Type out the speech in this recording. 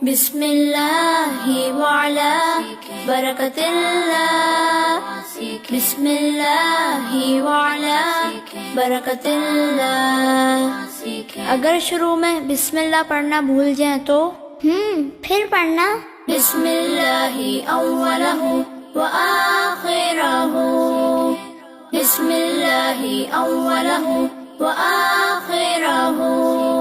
बिस्मिल्लाहि वअला बरकतिल्लाह, बिस्मिल्लाहि वअला बरकतिल्लाह। अगर शुरू में बिस्मिल्लाह पढ़ना भूल जाए तो फिर पढ़ना बिस्मिल्लाहि अव्वलहु व आखिरहु, बिस्मिल्लाहि अव्वलहु व आखिरहु।